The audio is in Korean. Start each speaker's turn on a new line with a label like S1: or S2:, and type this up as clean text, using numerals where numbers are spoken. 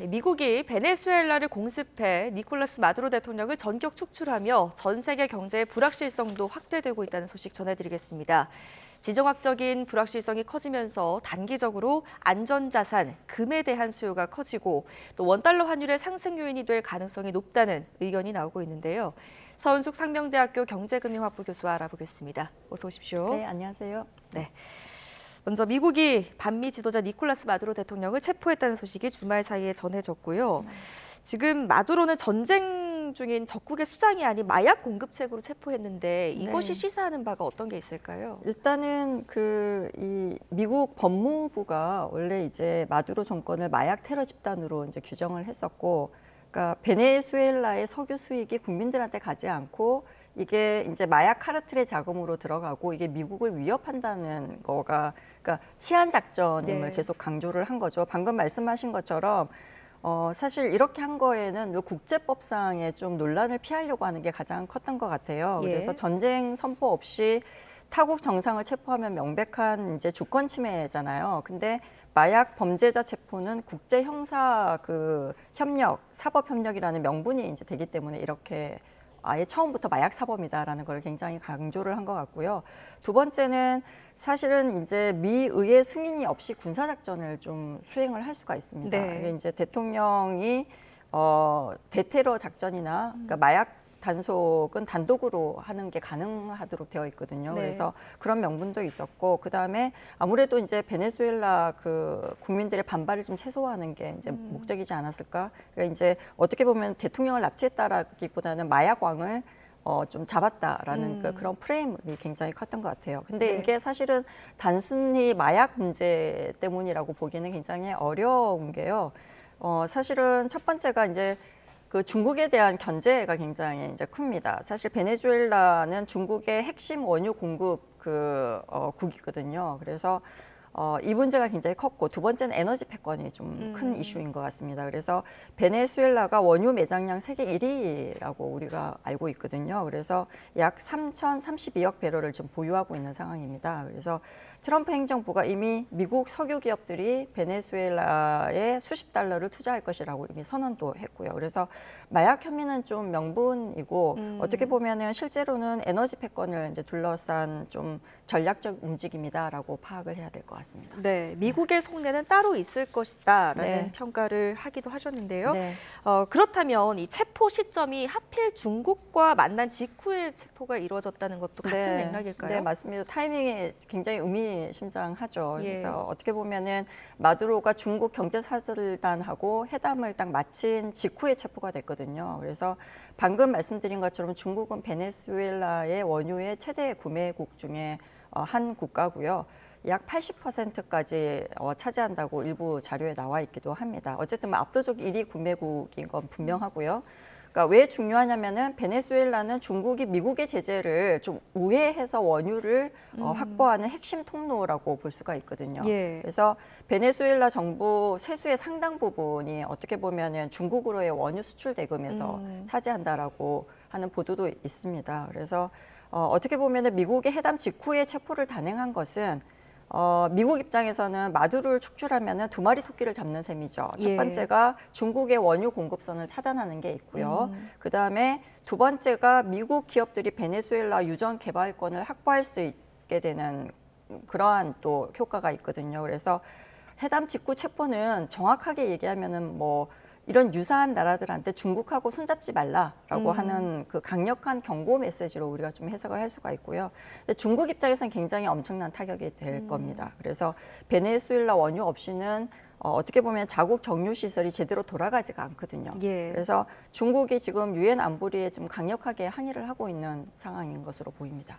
S1: 미국이 베네수엘라를 공습해 니콜라스 마두로 대통령을 전격 축출하며 전 세계 경제의 불확실성도 확대되고 있다는 소식 전해드리겠습니다. 지정학적인 불확실성이 커지면서 단기적으로 안전자산, 금에 대한 수요가 커지고 또 원달러 환율의 상승 요인이 될 가능성이 높다는 의견이 나오고 있는데요. 서은숙 상명대학교 경제금융학부 교수와 알아보겠습니다. 어서 오십시오.
S2: 네, 안녕하세요.
S1: 네. 먼저 미국이 반미 지도자 니콜라스 마두로 대통령을 체포했다는 소식이 주말 사이에 전해졌고요. 지금 마두로는 전쟁 중인 적국의 수장이 아닌 마약 공급책으로 체포했는데 이것이 시사하는 바가 어떤 게 있을까요?
S2: 일단은 이 미국 법무부가 원래 이제 마두로 정권을 마약 테러 집단으로 이제 규정을 했었고, 그러니까 베네수엘라의 석유 수익이 국민들한테 가지 않고 이게 이제 마약 카르텔의 자금으로 들어가고 이게 미국을 위협한다는 거가 그러니까 치안 작전임을 계속 강조를 한 거죠. 방금 말씀하신 것처럼 사실 이렇게 한 거에는 국제법상의 좀 논란을 피하려고 하는 게 가장 컸던 것 같아요. 그래서 전쟁 선포 없이 타국 정상을 체포하면 명백한 이제 주권 침해잖아요. 근데 마약 범죄자 체포는 국제 형사 협력, 사법 협력이라는 명분이 이제 되기 때문에 이렇게 아예 처음부터 마약 사범이다라는 걸 굉장히 강조를 한 것 같고요. 두 번째는 사실은 이제 미의회 승인이 없이 군사작전을 좀 수행을 할 수가 있습니다. 이게 이제 대통령이 대테러 작전이나 그러니까 마약 단속은 단독으로 하는 게 가능하도록 되어 있거든요. 그래서 그런 명분도 있었고, 그 다음에 아무래도 이제 베네수엘라 국민들의 반발을 좀 최소화하는 게 이제 목적이지 않았을까. 그러니까 이제 어떻게 보면 대통령을 납치했다라기보다는 마약왕을 좀 잡았다라는 그런 프레임이 굉장히 컸던 것 같아요. 근데 이게 사실은 단순히 마약 문제 때문이라고 보기는 굉장히 어려운 게요. 사실은 첫 번째가 이제 중국에 대한 견제가 굉장히 이제 큽니다. 사실 베네수엘라는 중국의 핵심 원유 공급 국이거든요. 그래서 이 문제가 굉장히 컸고, 두 번째는 에너지 패권이 좀 큰 이슈인 것 같습니다. 그래서 베네수엘라가 원유 매장량 세계 1위라고 우리가 알고 있거든요. 그래서 약 3,032억 배럴을 좀 보유하고 있는 상황입니다. 그래서 트럼프 행정부가 이미 미국 석유 기업들이 베네수엘라에 수십 달러를 투자할 것이라고 이미 선언도 했고요. 그래서 마약 혐의는 좀 명분이고 어떻게 보면은 실제로는 에너지 패권을 이제 둘러싼 좀 전략적 움직임이다라고 파악을 해야 될 것 같습니다.
S1: 네, 미국의 속내는 따로 있을 것이다라는 평가를 하기도 하셨는데요. 그렇다면 이 체포 시점이 하필 중국과 만난 직후에 체포가 이루어졌다는 것도 같은 맥락일까요?
S2: 네, 맞습니다. 타이밍이 굉장히 의미심장하죠. 그래서 어떻게 보면은 마두로가 중국 경제사절단하고 회담을 딱 마친 직후에 체포가 됐거든요. 그래서 방금 말씀드린 것처럼 중국은 베네수엘라의 원유의 최대 구매국 중에 한 국가고요. 약 80%까지 차지한다고 일부 자료에 나와 있기도 합니다. 어쨌든 압도적 1위 구매국인 건 분명하고요. 그러니까 왜 중요하냐면은 베네수엘라는 중국이 미국의 제재를 좀 우회해서 원유를 확보하는 핵심 통로라고 볼 수가 있거든요. 그래서 베네수엘라 정부 세수의 상당 부분이 어떻게 보면은 중국으로의 원유 수출 대금에서 차지한다라고 하는 보도도 있습니다. 그래서 어떻게 보면은 미국의 회담 직후에 체포를 단행한 것은 미국 입장에서는 마두로를 축출하면 두 마리 토끼를 잡는 셈이죠. 첫 번째가 중국의 원유 공급선을 차단하는 게 있고요. 그다음에 두 번째가 미국 기업들이 베네수엘라 유전 개발권을 확보할 수 있게 되는 그러한 또 효과가 있거든요. 그래서 회담 직후 체포는 정확하게 얘기하면은 이런 유사한 나라들한테 중국하고 손잡지 말라라고 하는 강력한 경고 메시지로 우리가 좀 해석을 할 수가 있고요. 근데 중국 입장에서는 굉장히 엄청난 타격이 될 겁니다. 그래서 베네수엘라 원유 없이는 어떻게 보면 자국 정유 시설이 제대로 돌아가지가 않거든요. 그래서 중국이 지금 유엔 안보리에 좀 강력하게 항의를 하고 있는 상황인 것으로 보입니다.